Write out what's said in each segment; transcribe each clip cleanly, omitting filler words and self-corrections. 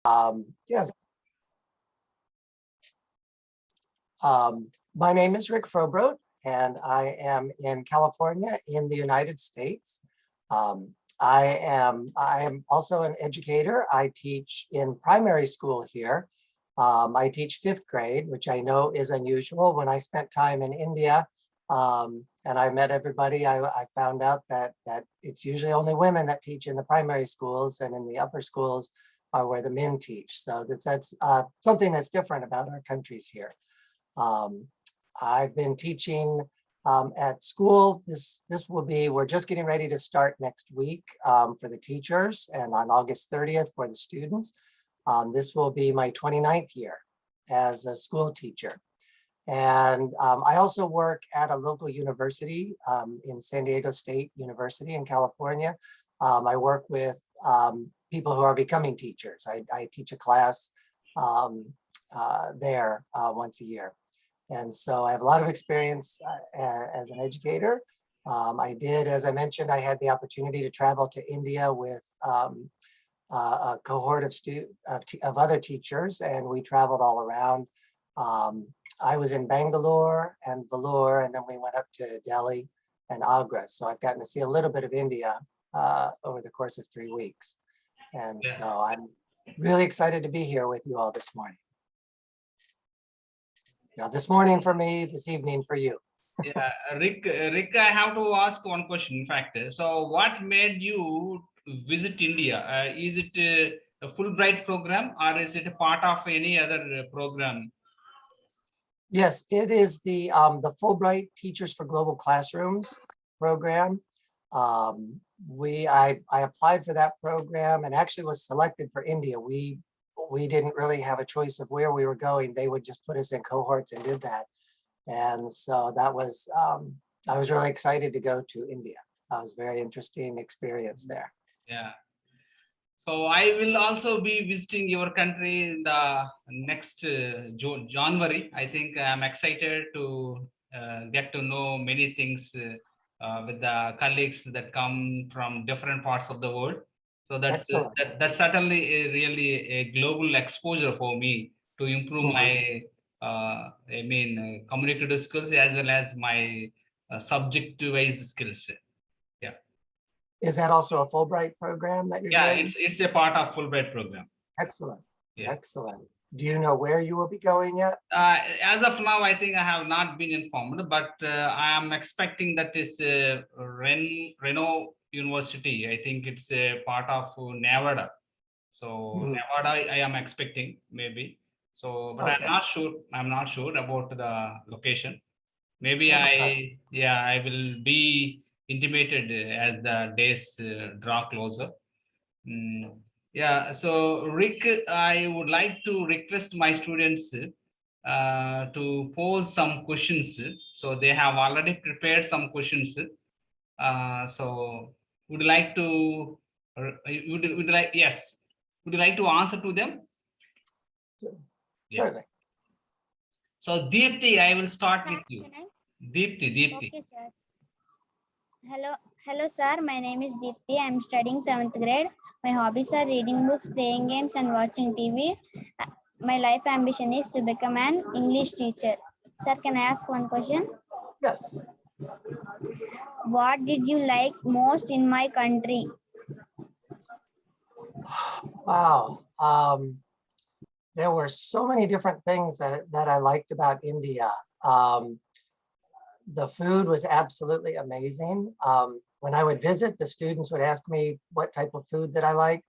Yes. My name is Rick Frobrodt, and I am in California in the United States. I am also an educator. I teach in primary school here. I teach 5th grade, which I know is unusual. When I spent time in India and I met everybody, I found out that it's usually only women that teach in the primary schools, and in the upper schools are where the men teach. So that's something that's different about our countries here. I've been teaching at school. This will be, we're just getting ready to start next week for the teachers, and on August 30th for the students. This will be my 29th year as a school teacher. And I also work at a local university in San Diego State University in California. I work with people who are becoming teachers. I teach a class there once a year. And so I have a lot of experience as an educator. I did, as I mentioned, I had the opportunity to travel to India with a cohort of other teachers, and we traveled all around. I was in Bangalore and Vellore, and then we went up to Delhi and Agra. So I've gotten to see a little bit of India over the course of 3 weeks. And so I'm really excited to be here with you all this morning. Now, this morning for me, this evening for you. Yeah, Rick, I have to ask one question, in fact. So what made you visit India? Is it a Fulbright program, or is it a part of any other program? Yes, it is the Fulbright Teachers for Global Classrooms program. I applied for that program and actually was selected for India. We didn't really have a choice of where we were going. They would just put us in cohorts and did that. And so that was, I was really excited to go to India. It was a very interesting experience there. Yeah. So I will also be visiting your country in the next January. I think I'm excited to get to know many things with the colleagues that come from different parts of the world. So that's certainly really a global exposure for me to improve my communicative skills as well as my subject-wise skills. Yeah. Is that also a Fulbright program that you're doing? It's a part of Fulbright program. Excellent. Yeah. Excellent. Do you know where you will be going yet? As of now, I think I have not been informed, but I am expecting that it's Reno University. I think it's a part of Nevada. So Nevada, I am expecting maybe. So, but okay. I'm not sure about the location. Maybe I will be intimated as the days draw closer. Yeah, so Rick, I would like to request my students to pose some questions. So they have already prepared some questions. So would you like to, would you like to answer to them? Certainly. So Deepthi, I will start with you. Deepthi. Okay, sir. Hello, sir. My name is Deepthi. I am studying 7th grade. My hobbies are reading books, playing games, and watching TV. My life ambition is to become an English teacher. Sir, can I ask one question? Yes. What did you like most in my country? Wow. There were so many different things that I liked about India. The food was absolutely amazing. When I would visit, the students would ask me what type of food that I like.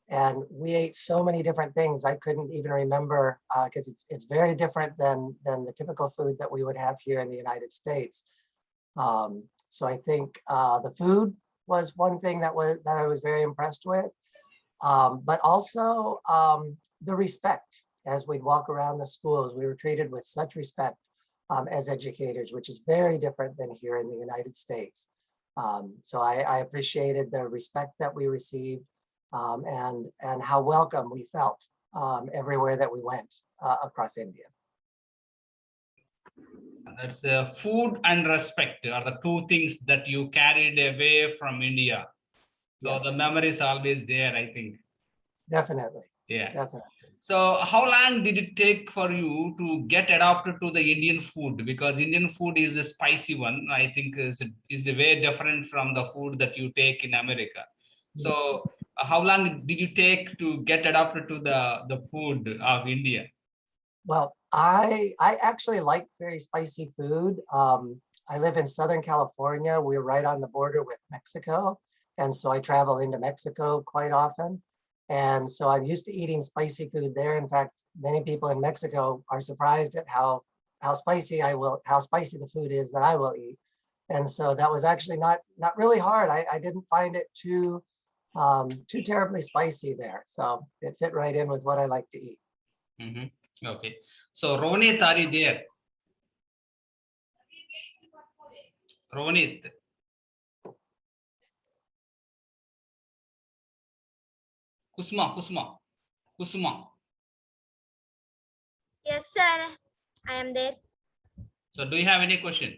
And we ate so many different things. I couldn't even remember because it's very different than the typical food that we would have here in the United States. So I think the food was one thing that I was very impressed with. But also the respect as we'd walk around the schools. We were treated with such respect as educators, which is very different than here in the United States. So I appreciated the respect that we received and how welcome we felt everywhere that we went across India. That's food and respect are the two things that you carried away from India. So yes. The memory is always there, I think. Definitely. Yeah. definitely. So how long did it take for you to get adapted to the Indian food? Because Indian food is a spicy one. I think is way different from the food that you take in America. So how long did you take to get adapted to the food of India? Well, I actually like very spicy food. I live in Southern California. We're right on the border with Mexico. And so I travel into Mexico quite often. And so I'm used to eating spicy food there. In fact, many people in Mexico are surprised at how spicy the food is that I will eat. And so that was actually not really hard. I didn't find it too terribly spicy there. So it fit right in with what I like to eat. Mhm. Okay. So Ronit, are you there? Ronit. Kusma. Yes, sir. I am there. So do you have any question?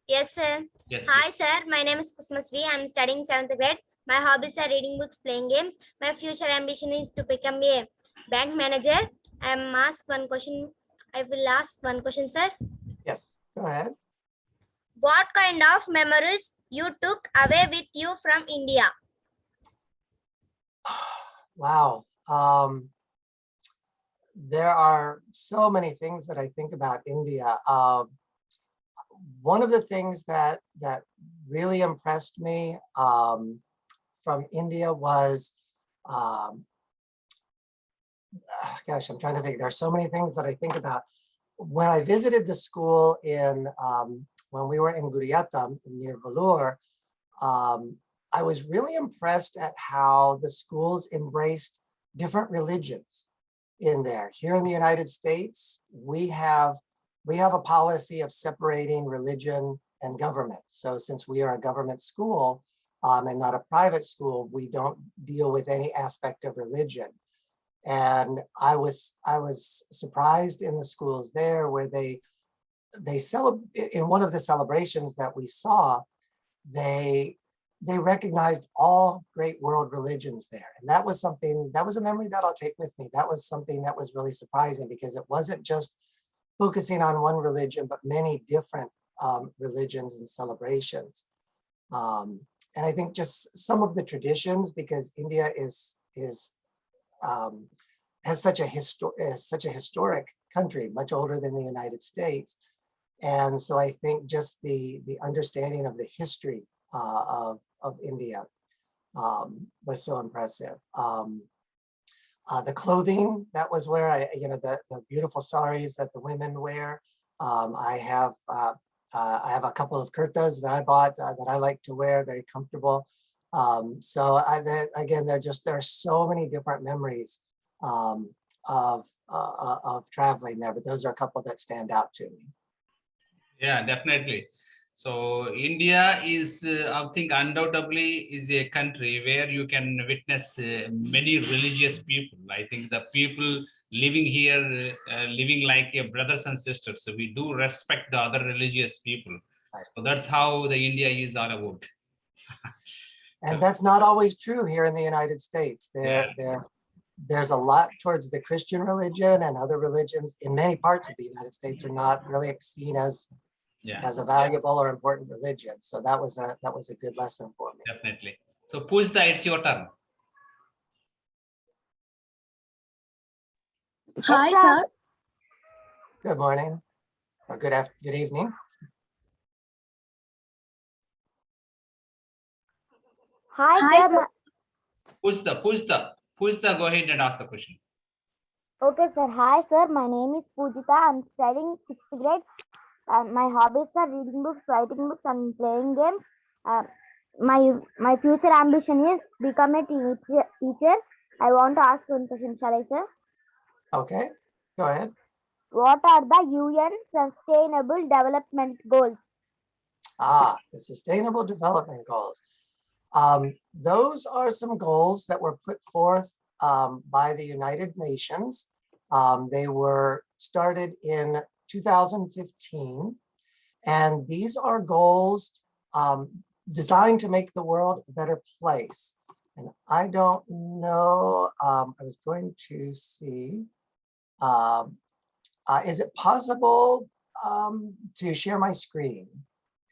Yes, sir. Yes, Hi, please. sir. My name is Kusmasri. I am studying 7th grade. My hobbies are reading books, playing games. My future ambition is to become a bank manager. I will ask one question, sir. Yes, go ahead. What kind of memories you took away with you from India? Wow. There are so many things that I think about India. One of the things that really impressed me from India was, um, gosh, I'm trying to think. There are so many things that I think about. When I visited the school when we were in Guriatam near Vellore, I was really impressed at how the schools embraced different religions in there. Here in the United States, we have a policy of separating religion and government. So since we are a government school and not a private school, we don't deal with any aspect of religion. And I was surprised in the schools there where in one of the celebrations that we saw, they recognized all great world religions there. And that was a memory that I'll take with me. That was something that was really surprising because it wasn't just focusing on one religion, but many different religions and celebrations. And I think just some of the traditions, because India um, has such a historic country, much older than the United States. And so I think just the understanding of the history of India was so impressive. The clothing, that was where the beautiful saris that the women wear. I have a couple of kurtas that I bought that I like to wear, very comfortable. Again, there are so many different memories of traveling there, but those are a couple that stand out to me. Yeah, definitely. So India is, I think, undoubtedly is a country where you can witness many religious people. I think the people living here, living like brothers and sisters. So we do respect the other religious people. Right. So that's how the India is all about. And that's not always true here in the United States. There's a lot towards the Christian religion, and other religions in many parts of the United States are not really seen as a valuable or important religion. So that was a good lesson for me. Definitely. So Pujta, it's your turn. Hi, sir. Good morning or good evening. Hi, sir. Pujta, go ahead and ask the question. Okay, sir. Hi, sir. My name is Pujita. I'm studying 6th grade. My hobbies are reading books, writing books, and playing games. My future ambition is become a teacher. I want to ask one question, shall I, sir? Okay, go ahead. What are the UN Sustainable Development Goals? The Sustainable Development Goals. Those are some goals that were put forth by the United Nations. They were started in 2015, and these are goals designed to make the world a better place. And I don't know, I was going to see, is it possible to share my screen?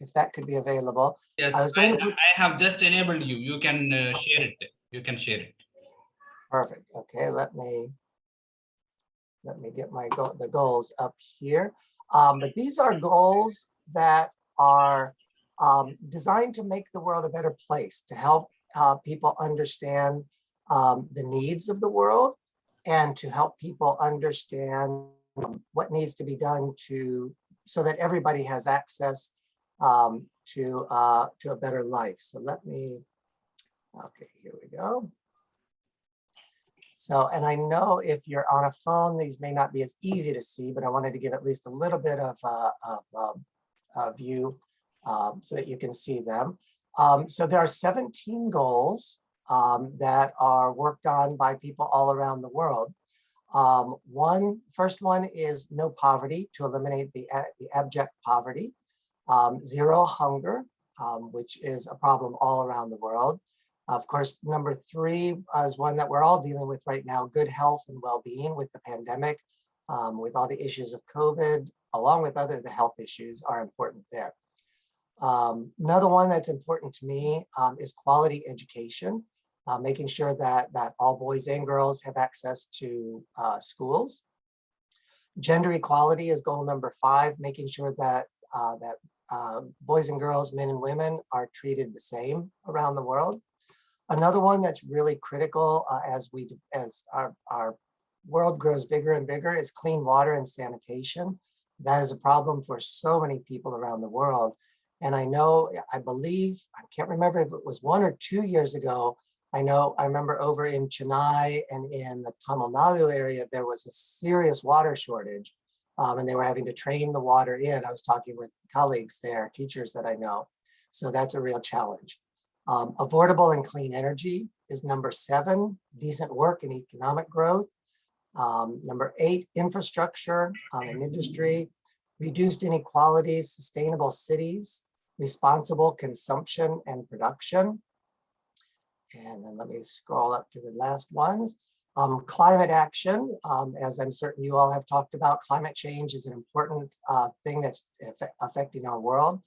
If that could be available. Yes, I was going to. I have just enabled you. You can share it. You can share it. Perfect. Okay, let me get the goals up here. But these are goals that are designed to make the world a better place, to help people understand the needs of the world, and to help people understand what needs to be done so that everybody has access to a better life. So okay, here we go. So, and I know if you're on a phone, these may not be as easy to see, but I wanted to give at least a little bit of a view so that you can see them. So there are 17 goals that are worked on by people all around the world. First one is no poverty, to eliminate the abject poverty. Zero hunger, which is a problem all around the world. Of course, number 3 is one that we're all dealing with right now, good health and well-being with the pandemic, with all the issues of COVID, along with the health issues are important there. Another one that's important to me is quality education, making sure that all boys and girls have access to schools. Gender equality is goal number 5, making sure that boys and girls, men and women are treated the same around the world. Another one that's really critical as our world grows bigger and bigger is clean water and sanitation. That is a problem for so many people around the world. And I believe, I can't remember if it was 1 or 2 years ago, I remember over in Chennai and in the Tamil Nadu area, there was a serious water shortage and they were having to train the water in. I was talking with colleagues there, teachers that I know. So that's a real challenge. Affordable and clean energy is number 7, decent work and economic growth. Number 8, infrastructure and industry, reduced inequalities, sustainable cities, responsible consumption and production. And then let me scroll up to the last ones. Climate action, as I'm certain you all have talked about, climate change is an important thing that's affecting our world.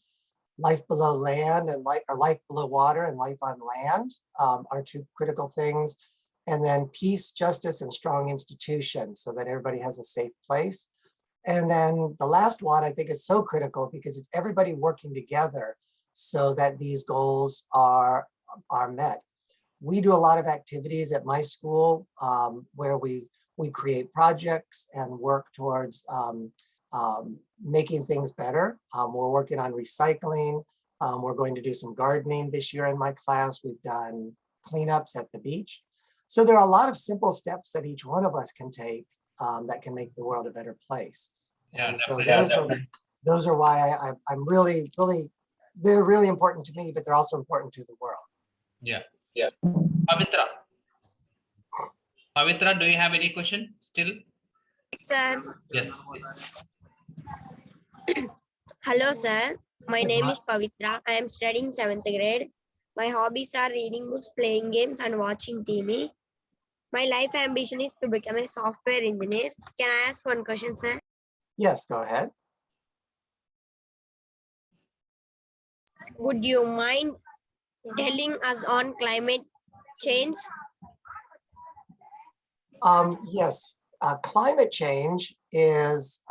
Life below land and life below water and life on land are 2 critical things. And then peace, justice, and strong institutions so that everybody has a safe place. And then the last one I think is so critical because it's everybody working together so that these goals are met. We do a lot of activities at my school where we create projects and work towards making things better. We're working on recycling. We're going to do some gardening this year in my class. We've done cleanups at the beach. So there are a lot of simple steps that each one of us can take that can make the world a better place. Yeah, and so definitely. those are why I'm really, they're really important to me, but they're also important to the world. Yeah. Pavitra, do you have any question still? Sir. Yes. Hello, sir. My Yes, name ma'am. is Pavitra. I am studying 7th grade. My hobbies are reading books, playing games, and watching TV. My life ambition is to become a software engineer. Can I ask one question, sir? Yes, go ahead. Would you mind telling us on climate change? Yes, climate change is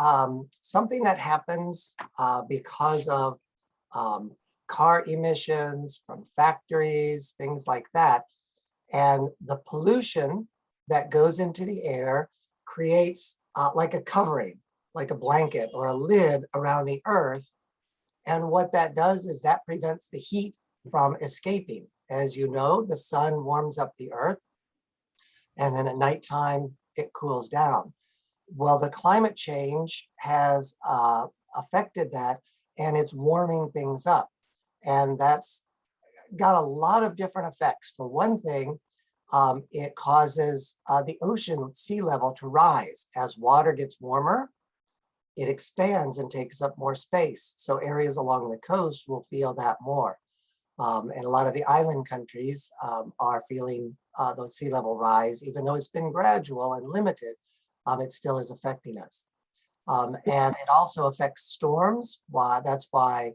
something that happens because of car emissions from factories, things like that. And the pollution that goes into the air creates like a covering, like a blanket or a lid around the earth. And what that does is that prevents the heat from escaping. As you know, the sun warms up the earth, and then at nighttime, it cools down. Well, the climate change has affected that, and it's warming things up. And that's got a lot of different effects. For one thing, it causes the ocean sea level to rise. As water gets warmer, it expands and takes up more space. So areas along the coast will feel that more. And a lot of the island countries are feeling the sea level rise, even though it's been gradual and limited, it still is affecting us. And it also affects storms. That's why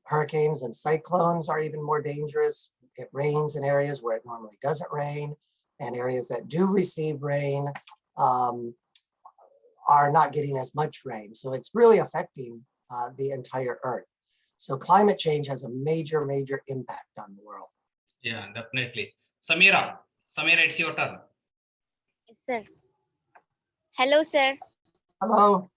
hurricanes and cyclones are even more dangerous. It rains in areas where it normally doesn't rain, and areas that do receive rain are not getting as much rain. So it's really affecting the entire Earth. So climate change has a major, major impact on the world. Yeah, definitely. Samira, it's your turn. Yes, sir. Hello, sir. Hello.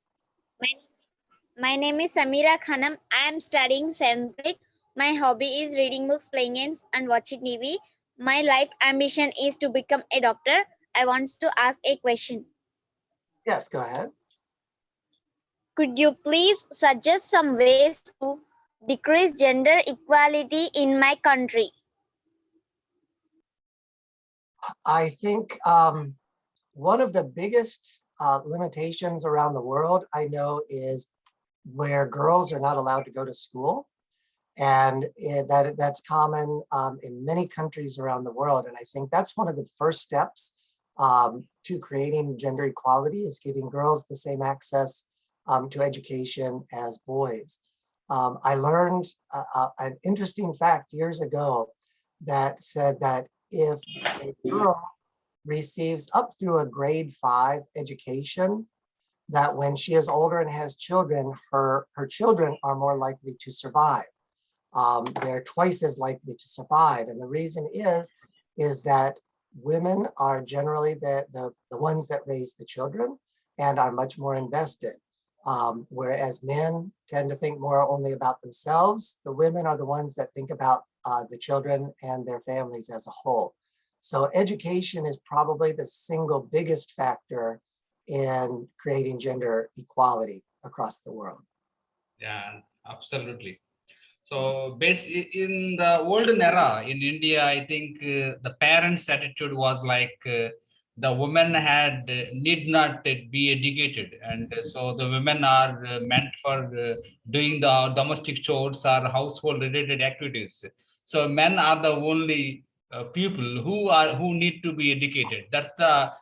My name is Samira Khanam. I am studying 7th grade. My hobby is reading books, playing games, and watching TV. My life ambition is to become a doctor. I want to ask a question. Yes, go ahead. Could you please suggest some ways to decrease gender equality in my country? I think one of the biggest limitations around the world I know is where girls are not allowed to go to school. And that's common in many countries around the world. And I think that's one of the first steps to creating gender equality, is giving girls the same access to education as boys. I learned an interesting fact years ago that said that if a girl receives up through a grade 5 education, that when she is older and has children, her children are more likely to survive. They're twice as likely to survive. And the reason is that women are generally the ones that raise the children and are much more invested. Whereas men tend to think more only about themselves, the women are the ones that think about the children and their families as a whole. So education is probably the single biggest factor in creating gender equality across the world. Yeah, absolutely. So, in the olden era in India, I think the parents' attitude was like the women need not be educated, and so the women are meant for doing the domestic chores or household related activities. So men are the only people who need to be educated. That's the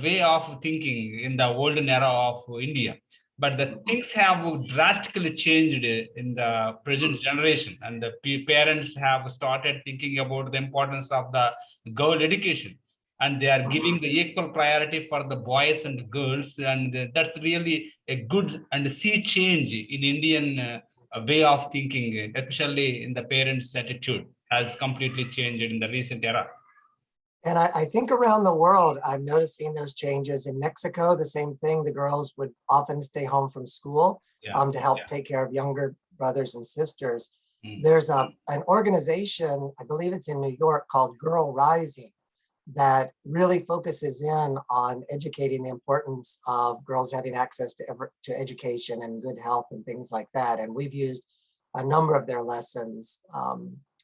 way of thinking in the olden era of India. But the things have drastically changed in the present generation, and the parents have started thinking about the importance of the girl education, and they are giving the equal priority for the boys and girls, and that's really a good and sea change in Indian way of thinking, especially in the parents' attitude has completely changed in the recent era. And I think around the world, I'm noticing those changes. In Mexico, the same thing. The girls would often stay home from school to help take care of younger brothers and sisters. There's an organization, I believe it's in New York, called Girl Rising, that really focuses in on educating the importance of girls having access to education and good health and things like that. And we've used a number of their lessons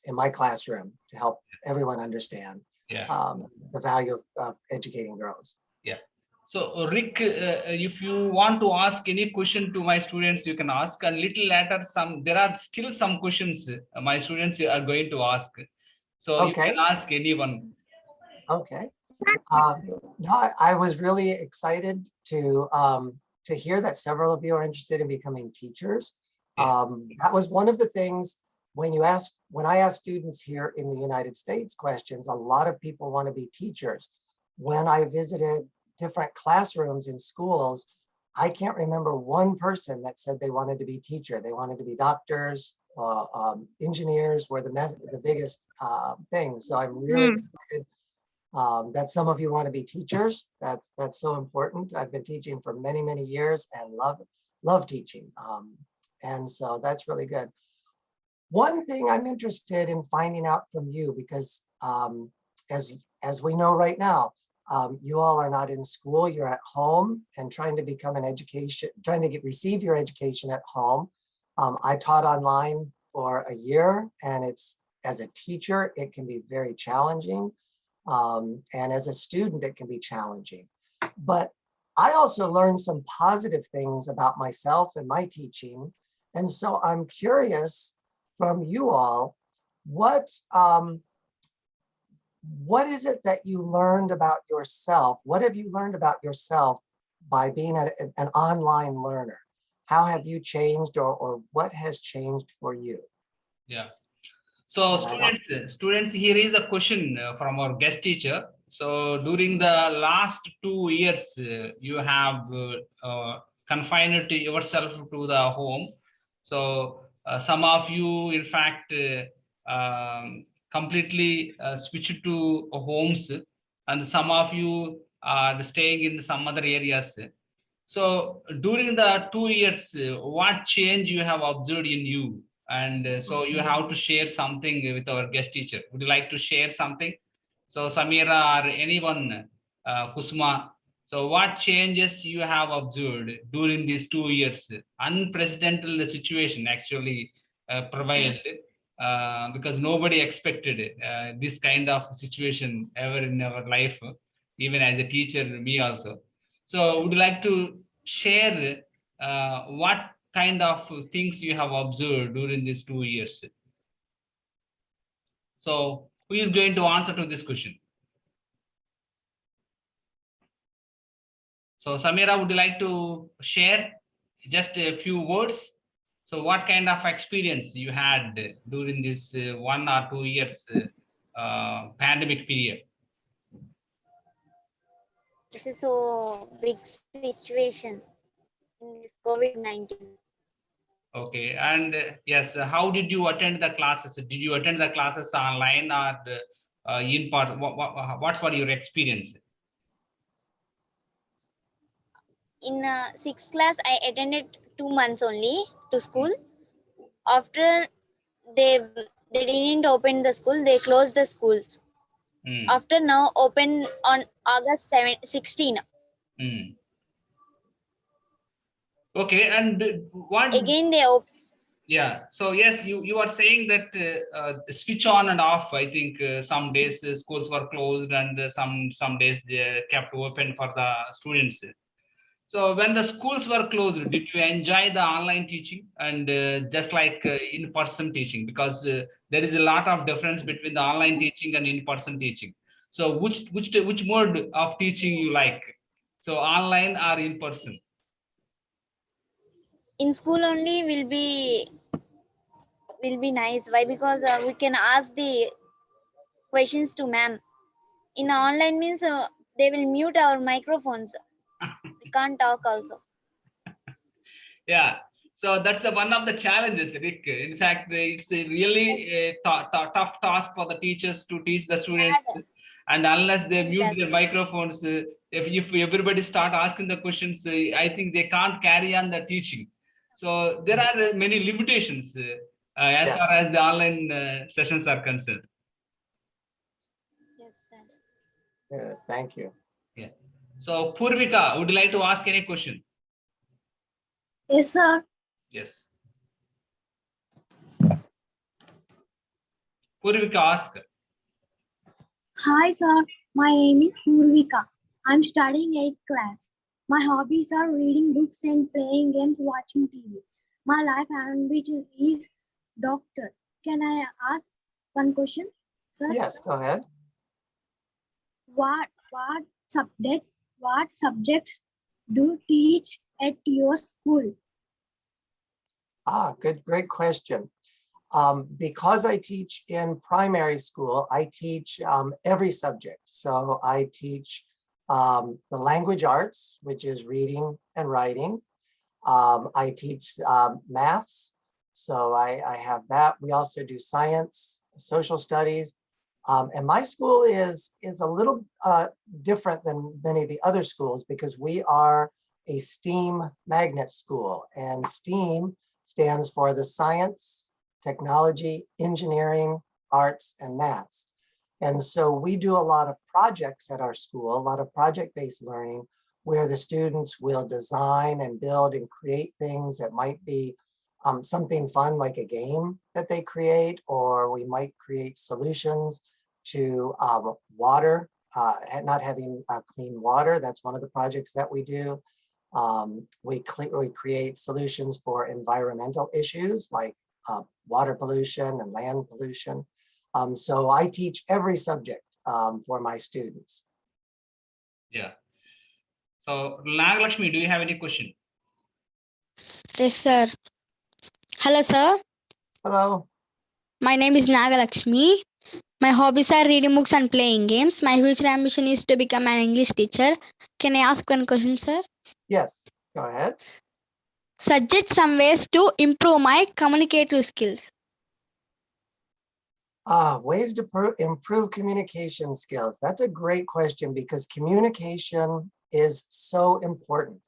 in my classroom to help everyone understand the value of educating girls. Yeah. So Rick, if you want to ask any question to my students, you can ask. And little later, there are still some questions my students are going to ask. So you can ask anyone. Okay. No, I was really excited to hear that several of you are interested in becoming teachers. That was one of the things when I asked students here in the United States questions, a lot of people want to be teachers. When I visited different classrooms in schools, I can't remember one person that said they wanted to be teacher. They wanted to be doctors, engineers were the biggest things. So I'm really excited that some of you want to be teachers. That's so important. I've been teaching for many, many years and love teaching. And so that's really good. One thing I'm interested in finding out from you, because as we know right now, you all are not in school, you're at home and trying to become receive your education at home. I taught online for a year, and as a teacher, it can be very challenging. And as a student, it can be challenging. But I also learned some positive things about myself and my teaching. And so I'm curious from you all, what is it that you learned about yourself? What have you learned about yourself by being an online learner? How have you changed, or what has changed for you? Yeah. So And I don't- students, here is a question from our guest teacher. So during the last 2 years, you have confined to yourself to the home. So some of you, in fact, completely switched to homes, and some of you are staying in some other areas. So during the 2 years, what change you have observed in you? And so you have to share something with our guest teacher. Would you like to share something? So Samira or anyone, Kusma. So what changes you have observed during these 2 years? Unprecedented situation actually prevailed because nobody expected this kind of situation ever in our life, even as a teacher, me also. So would you like to share what kind of things you have observed during these 2 years? So who is going to answer to this question? So Samira, would you like to share just a few words? So what kind of experience you had during this 1 or 2 years pandemic period? It's a so big situation in this COVID-19. Okay, and yes, how did you attend the classes? Did you attend the classes online or in part? What was your experience? In sixth class, I attended 2 months only to school. After they they didn't open the school, they closed the schools. Hmm. After now open on August 16. Hmm. Okay, and what? Again they open. Yeah. So yes, you are saying that switch on and off. I think some days schools were closed and some days they kept open for the students. So when the schools were closed, did you enjoy the online teaching and just like in-person teaching? Because there is a lot of difference between the online teaching and in-person teaching. So which mode of teaching you like? So online or in person? In school only will be nice. Why? Because we can ask the questions to ma'am. In online means they will mute our microphones. We can't talk also. Yeah. So that's one of the challenges, Rick. In fact, it's a really tough task for the teachers to teach the students. And unless they mute their Yes. microphones, if everybody start asking the questions, I think they can't carry on the teaching. So there are many limitations as Yes. far as the online sessions are concerned. Yes, sir. Good, thank you. Yeah. So Purvika, would you like to ask any question? Yes, sir. Yes. Purvika, ask. Hi, sir. My name is Purvika. I'm studying 8th class. My hobbies are reading books and playing games, watching TV. My life ambition is doctor. Can I ask one question, sir? Yes, go ahead. What subjects do you teach at your school? Great question. Because I teach in primary school, I teach every subject. So I teach the language arts, which is reading and writing. I teach maths, so I have that. We also do science, social studies. And my school is a little different than many of the other schools because we are a STEAM magnet school, and STEAM stands for the science, technology, engineering, arts, and maths. And so we do a lot of projects at our school, a lot of project-based learning, where the students will design and build and create things that might be something fun like a game that they create, or we might create solutions to water, not having clean water. That's one of the projects that we do. We create solutions for environmental issues like water pollution and land pollution. So I teach every subject for my students. Yeah. So Nagalakshmi, do you have any question? Yes, sir. Hello, sir. Hello. My name is Nagalakshmi. My hobbies are reading books and playing games. My future ambition is to become an English teacher. Can I ask one question, sir? Yes, go ahead. Suggest some ways to improve my communicative skills. Ways to improve communication skills. That's a great question because communication is so important.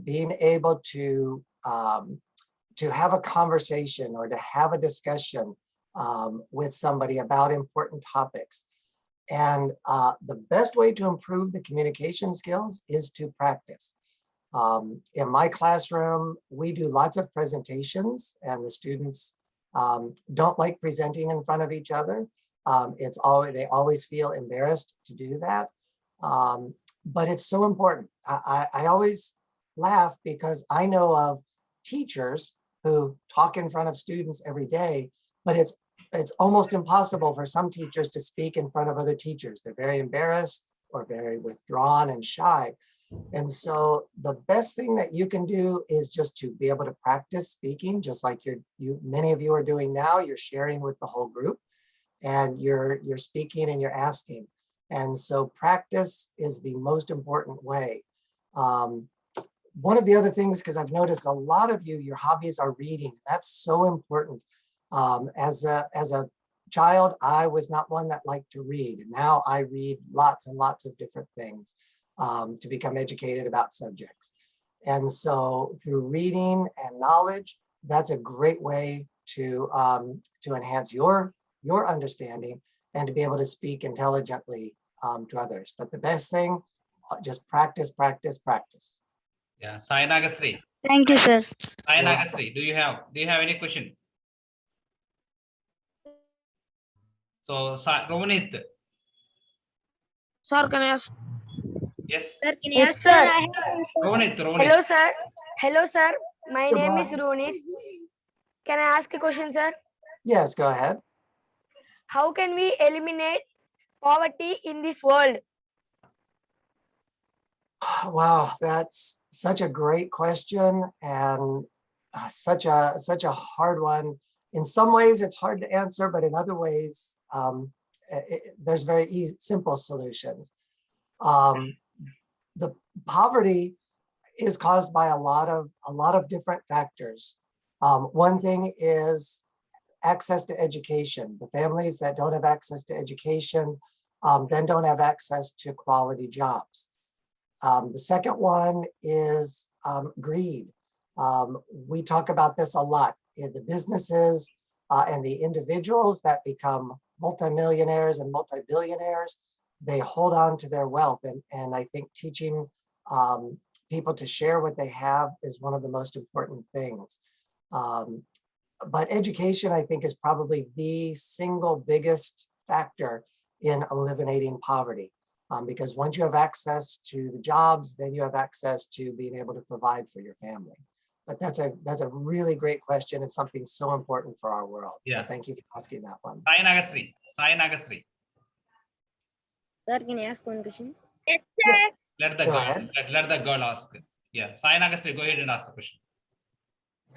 Being able to have a conversation or to have a discussion with somebody about important topics. And the best way to improve the communication skills is to practice. In my classroom, we do lots of presentations and the students don't like presenting in front of each other. They always feel embarrassed to do that. But it's so important. I always laugh because I know of teachers who talk in front of students every day, but it's almost impossible for some teachers to speak in front of other teachers. They're very embarrassed or very withdrawn and shy. And so the best thing that you can do is just to be able to practice speaking, just like many of you are doing now. You're sharing with the whole group and you're speaking and you're asking. And so practice is the most important way. One of the other things, because I've noticed a lot of you, your hobbies are reading. That's so important. As a child, I was not one that liked to read. And now I read lots and lots of different things to become educated about subjects. And so through reading and knowledge, that's a great way to enhance your understanding and to be able to speak intelligently to others. But the best thing, just practice, practice, practice. Yeah, Sai Nagasri. Thank you, sir. Sai You're Nagasri, do you have any question? So Romanit, Sir, can I ask? yes, Sir, can I Yes, ask? sir. Romanit. Hello, sir. Hello, sir. My Good name is morning. Ronit. Can I ask a question, sir? Yes, go ahead. How can we eliminate poverty in this world? Wow, that's such a great question and such a hard one. In some ways, it's hard to answer, but in other ways, there's very easy, simple solutions. The poverty is caused by a lot of different factors. One thing is access to education. The families that don't have access to education then don't have access to quality jobs. The second one is greed. We talk about this a lot. The businesses and the individuals that become multimillionaires and multi-billionaires, they hold on to their wealth. And I think teaching people to share what they have is one of the most important things. But education, I think, is probably the single biggest factor in eliminating poverty. Because once you have access to the jobs, then you have access to being able to provide for your family. But that's a really great question. It's something so important for our world. Yeah. So thank you for asking that one. Sai Nagasri. Sai Nagasri. Sir, can I ask one question? Let the Go girl. ahead. Let the girl ask. Yeah, Sai Nagasri, go ahead and ask the question.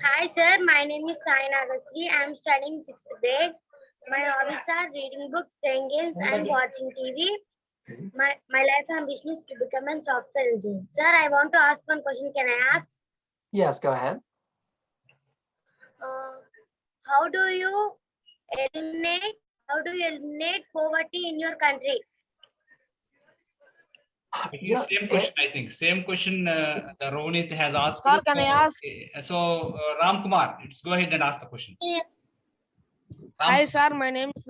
Hi, sir. My name is Sai Nagasri. I am studying 6th grade. My hobbies are reading books, playing games, and watching TV. My life ambition is to become a software engineer. Sir, I want to ask one question. Can I ask? Yes, go ahead. How do you eliminate poverty in your country? Yeah, Same question, I think. Same question Ronit has asked. Sir, can I ask? So Ram Kumar, let's go ahead and ask the question. Hi, sir. My name is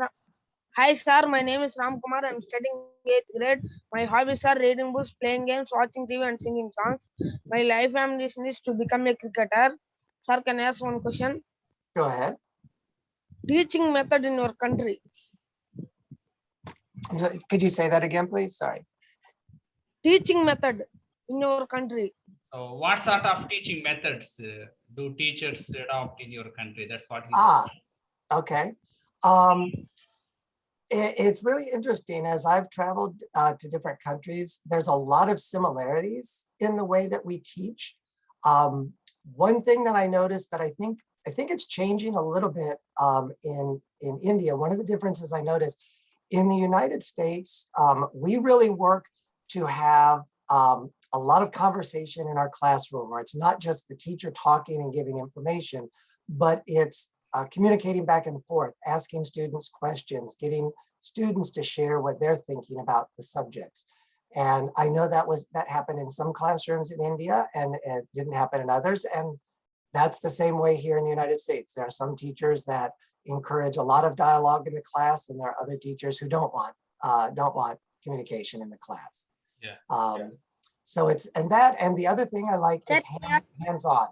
Ram Kumar. I'm studying 8th grade. My hobbies are reading books, playing games, watching TV, and singing songs. My life ambition is to become a cricketer. Sir, can I ask one question? Go ahead. Teaching method in your country. Could you say that again, please? Sorry. Teaching method in your country. So what sort of teaching methods do teachers adopt in your country? That's what he Okay. It's really interesting. As I've traveled to different countries, there's a lot of similarities in the way that we teach. One thing that I noticed that I think it's changing a little bit in India. One of the differences I noticed in the United States, we really work to have a lot of conversation in our classroom, where it's not just the teacher talking and giving information, but it's communicating back and forth, asking students questions, getting students to share what they're thinking about the subjects. And I know that happened in some classrooms in India, and it didn't happen in others. And that's the same way here in the United States. There are some teachers that encourage a lot of dialogue in the class, and there are other teachers who don't want communication in the class. Yeah. So it's, and the other thing I like is hands-on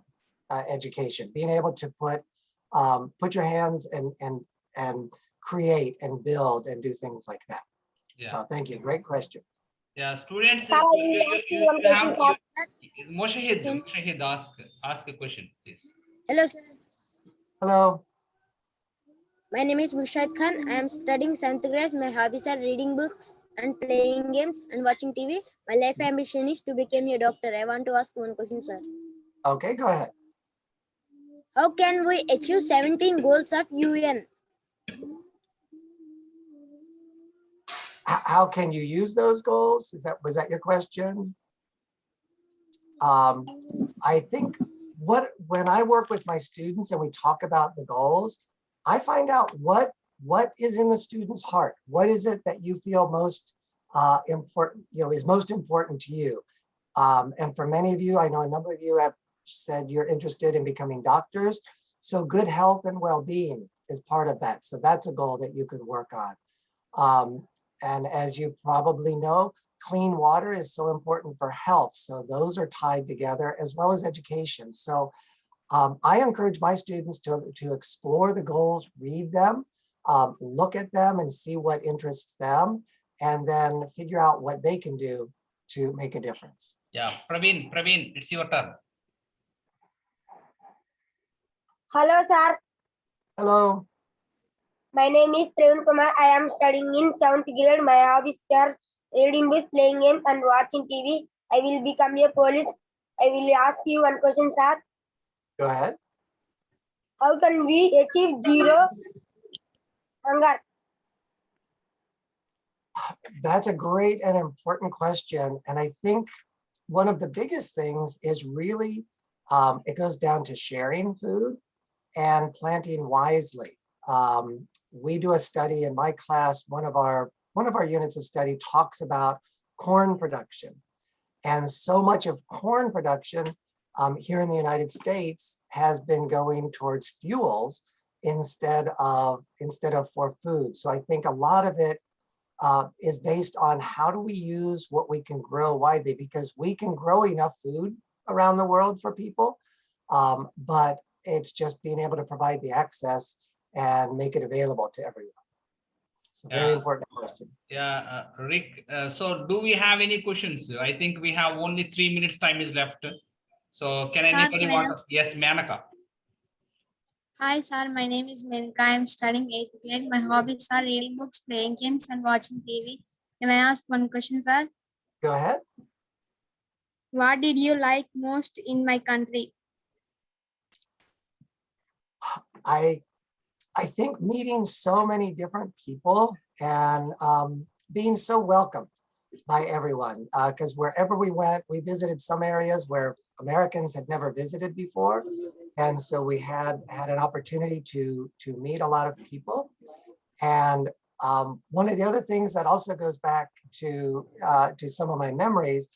education, being able to put your hands and create and build and do things like that. Yeah. So thank you. Great question. Yeah, students, Sir, you have Moshahid, ask a question, please. Hello, sir. Hello. My name is Mushad Khan. I am studying 7th grade. My hobbies are reading books and playing games and watching TV. My life ambition is to become a doctor. I want to ask one question, sir. Okay, go ahead. How can we achieve 17 goals of UN? How can you use those goals? Was that your question? I think when I work with my students and we talk about the goals, I find out what is in the student's heart. What is it that you feel most important, is most important to you? And for many of you, I know a number of you have said you're interested in becoming doctors. So good health and well-being is part of that. So that's a goal that you could work on. And as you probably know, clean water is so important for health. So those are tied together, as well as education. So I encourage my students to explore the goals, read them, look at them and see what interests them, and then figure out what they can do to make a difference. Yeah, Praveen, it's your turn. Hello, sir. Hello. My name is Praveen Kumar. I am studying in 7th grade. My hobbies are reading books, playing games, and watching TV. I will become a police. I will ask you one question, sir. Go ahead. How can we achieve zero hunger? That's a great and important question. And I think one of the biggest things is really, it goes down to sharing food and planting wisely. We do a study in my class. One of our units of study talks about corn production, and so much of corn production here in the United States has been going towards fuels instead of for food. So I think a lot of it is based on how do we use what we can grow widely, because we can grow enough food around the world for people, but it's just being able to provide the access and make it available to everyone. So very important question. Yeah, Rick, so do we have any questions? I think we have only 3 minutes time is left. So can anybody want to? Yes, Manaka. Hi, sir. My name is Menka. I am studying 8th grade. My hobbies are reading books, playing games, and watching TV. Can I ask one question, sir? Go ahead. What did you like most in my country? I think meeting so many different people and being so welcomed by everyone, because wherever we went, we visited some areas where Americans had never visited before. And so we had an opportunity to meet a lot of people. And one of the other things that also goes back to some of my memories,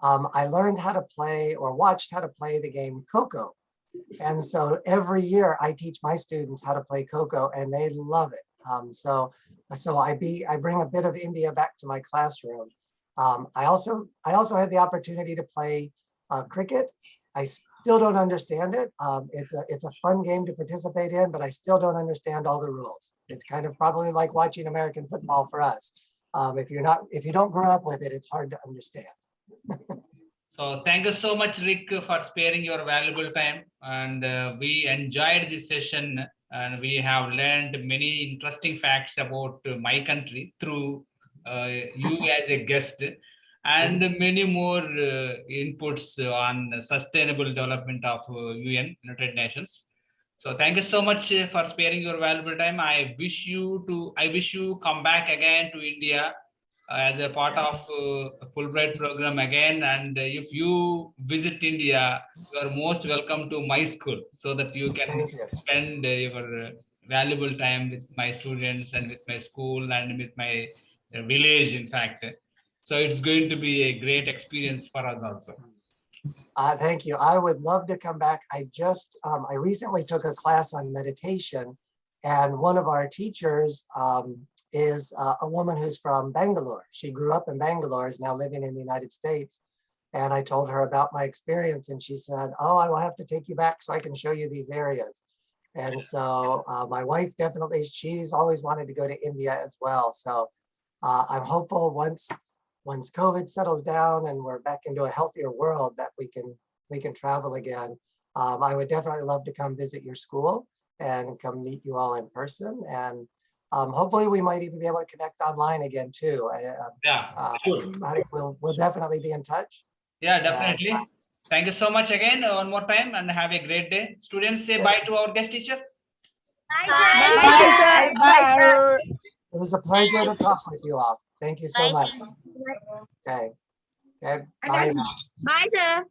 I learned how to play or watched how to play the game Coco. And so every year I teach my students how to play Coco, and they love it. So I bring a bit of India back to my classroom. I also had the opportunity to play cricket. I still don't understand it. It's a fun game to participate in, but I still don't understand all the rules. It's kind of probably like watching American football for us. If you don't grow up with it, it's hard to understand. So thank you so much, Rick, for sparing your valuable time. And we enjoyed this session. and we have learned many interesting facts about my country through you as a guest, and many more inputs on sustainable development of UN, United Nations. So thank you so much for sparing your valuable time. I wish you come back again to India as a part of a Fulbright program again. And if you visit India, you are most welcome to my school so that you can Thank you. spend your valuable time with my students and with my school and with my village, in fact. So it's going to be a great experience for us also. Thank you. I would love to come back. I recently took a class on meditation, and one of our teachers is a woman who's from Bangalore. She grew up in Bangalore, is now living in the United States. And I told her about my experience, and she said, "Oh, I will have to take you back so I can show you these areas." And so my wife definitely, she's always wanted to go to India as well. So I'm hopeful once COVID settles down and we're back into a healthier world that we can travel again. I would definitely love to come visit your school and come meet you all in person. And hopefully we might even be able to connect online again too. We'll definitely be in touch. Yeah, definitely. Thank you so much again one more time, and have a great day. Students, say bye to our guest teacher. Bye, sir. It was a pleasure to talk with you all. Thank you so Bye, much. sir. Okay. Okay. Bye now. Bye, sir.